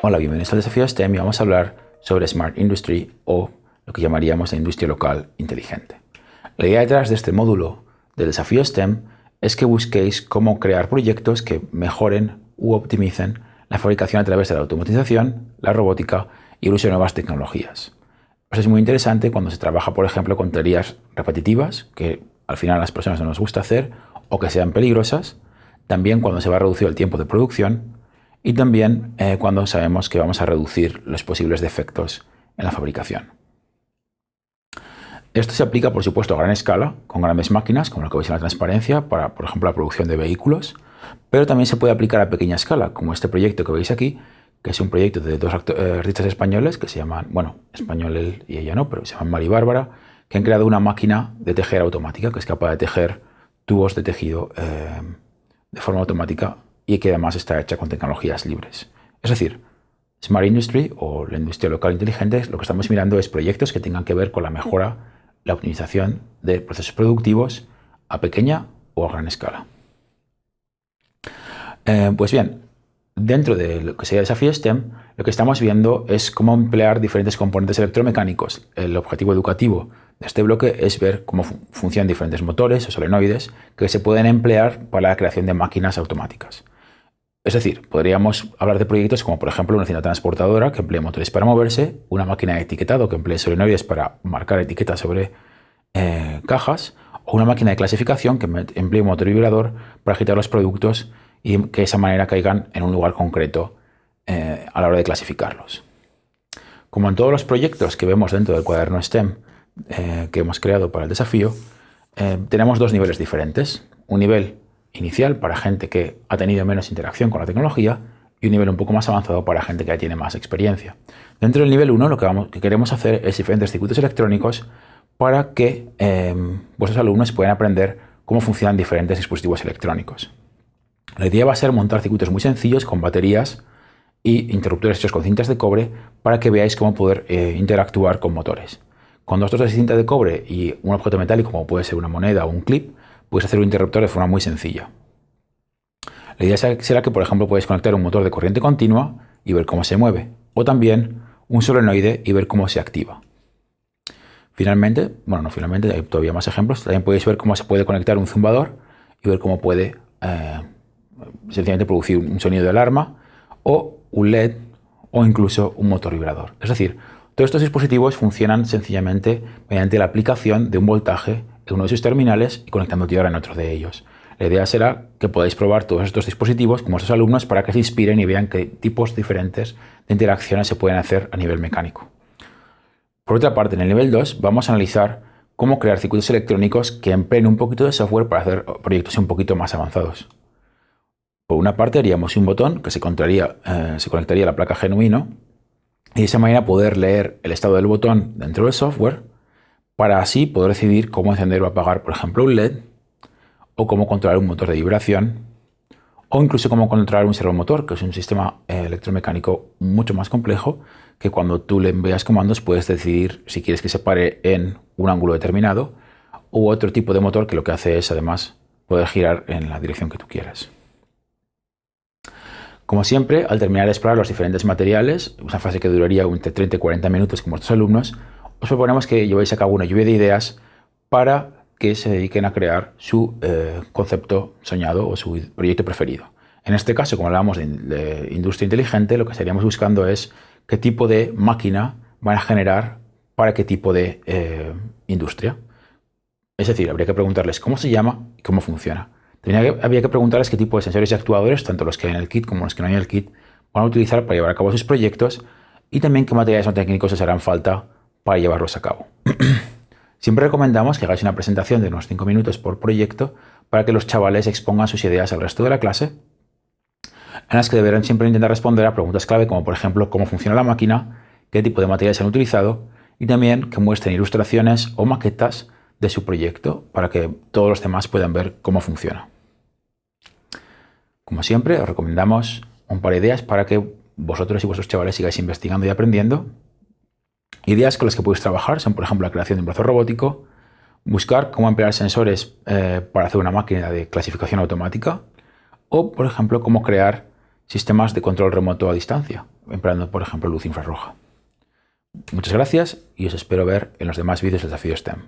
Hola, bienvenidos al Desafío STEM y vamos a hablar sobre Smart Industry o lo que llamaríamos la industria local inteligente. La idea detrás de este módulo del Desafío STEM es que busquéis cómo crear proyectos que mejoren u optimicen la fabricación a través de la automatización, la robótica y el uso de nuevas tecnologías. Eso es muy interesante cuando se trabaja, por ejemplo, con tareas repetitivas que al final a las personas no nos gusta hacer o que sean peligrosas, también cuando se va a reducir el tiempo de producción y también cuando sabemos que vamos a reducir los posibles defectos en la fabricación. Esto se aplica, por supuesto, a gran escala, con grandes máquinas, como lo que veis en la transparencia, para, por ejemplo, la producción de vehículos, pero también se puede aplicar a pequeña escala, como este proyecto que veis aquí, que es un proyecto de dos artistas españoles que se llaman, bueno, español él y ella no, pero se llaman Mari y Bárbara, que han creado una máquina de tejer automática que es capaz de tejer tubos de tejido de forma automática y que además está hecha con tecnologías libres. Es decir, Smart Industry o la industria local inteligente, lo que estamos mirando es proyectos que tengan que ver con la mejora, la optimización de procesos productivos a pequeña o a gran escala. Pues bien, dentro de lo que sería el desafío STEM, lo que estamos viendo es cómo emplear diferentes componentes electromecánicos. El objetivo educativo de este bloque es ver cómo funcionan diferentes motores o solenoides que se pueden emplear para la creación de máquinas automáticas. Es decir, podríamos hablar de proyectos como, por ejemplo, una cinta transportadora que emplee motores para moverse, una máquina de etiquetado que emplee solenoides para marcar etiquetas sobre cajas, o una máquina de clasificación que emplee un motor vibrador para agitar los productos y que de esa manera caigan en un lugar concreto a la hora de clasificarlos. Como en todos los proyectos que vemos dentro del cuaderno STEM que hemos creado para el desafío, tenemos dos niveles diferentes. Un nivel inicial para gente que ha tenido menos interacción con la tecnología y un nivel un poco más avanzado para gente que ya tiene más experiencia. Dentro del nivel 1 lo que queremos hacer es diferentes circuitos electrónicos para que vuestros alumnos puedan aprender cómo funcionan diferentes dispositivos electrónicos. La idea va a ser montar circuitos muy sencillos con baterías y interruptores hechos con cintas de cobre para que veáis cómo poder interactuar con motores. Con dos trozos de cinta de cobre y un objeto metálico como puede ser una moneda o un clip, puedes hacer un interruptor de forma muy sencilla. La idea será que, por ejemplo, puedes conectar un motor de corriente continua y ver cómo se mueve, o también un solenoide y ver cómo se activa. Finalmente, bueno, no finalmente, hay todavía más ejemplos, también podéis ver cómo se puede conectar un zumbador y ver cómo puede sencillamente producir un sonido de alarma, o un LED, o incluso un motor vibrador. Es decir, todos estos dispositivos funcionan sencillamente mediante la aplicación de un voltaje en uno de sus terminales y conectándote ahora en otro de ellos. La idea será que podáis probar todos estos dispositivos con vuestros alumnos para que se inspiren y vean qué tipos diferentes de interacciones se pueden hacer a nivel mecánico. Por otra parte, en el nivel 2 vamos a analizar cómo crear circuitos electrónicos que empleen un poquito de software para hacer proyectos un poquito más avanzados. Por una parte haríamos un botón que se conectaría a la placa Genuino y de esa manera poder leer el estado del botón dentro del software para así poder decidir cómo encender o apagar, por ejemplo, un LED, o cómo controlar un motor de vibración, o incluso cómo controlar un servomotor, que es un sistema electromecánico mucho más complejo, que cuando tú le envías comandos puedes decidir si quieres que se pare en un ángulo determinado, u otro tipo de motor que lo que hace es, además, poder girar en la dirección que tú quieras. Como siempre, al terminar de explorar los diferentes materiales, una fase que duraría entre 30 y 40 minutos con vuestros alumnos, os proponemos que llevéis a cabo una lluvia de ideas para que se dediquen a crear su concepto soñado o su proyecto preferido. En este caso, como hablábamos de industria inteligente, lo que estaríamos buscando es qué tipo de máquina van a generar para qué tipo de industria. Es decir, habría que preguntarles cómo se llama y cómo funciona. También habría que preguntarles qué tipo de sensores y actuadores, tanto los que hay en el kit como los que no hay en el kit, van a utilizar para llevar a cabo sus proyectos y también qué materiales o técnicos os harán falta para llevarlos a cabo. Siempre recomendamos que hagáis una presentación de unos 5 minutos por proyecto para que los chavales expongan sus ideas al resto de la clase, en las que deberán siempre intentar responder a preguntas clave como, por ejemplo, cómo funciona la máquina, qué tipo de materiales han utilizado y también que muestren ilustraciones o maquetas de su proyecto para que todos los demás puedan ver cómo funciona. Como siempre, os recomendamos un par de ideas para que vosotros y vuestros chavales sigáis investigando y aprendiendo. Ideas con las que podéis trabajar son, por ejemplo, la creación de un brazo robótico, buscar cómo emplear sensores para hacer una máquina de clasificación automática o, por ejemplo, cómo crear sistemas de control remoto a distancia. empleando, por ejemplo, luz infrarroja. Muchas gracias y os espero ver en los demás vídeos del desafío STEM.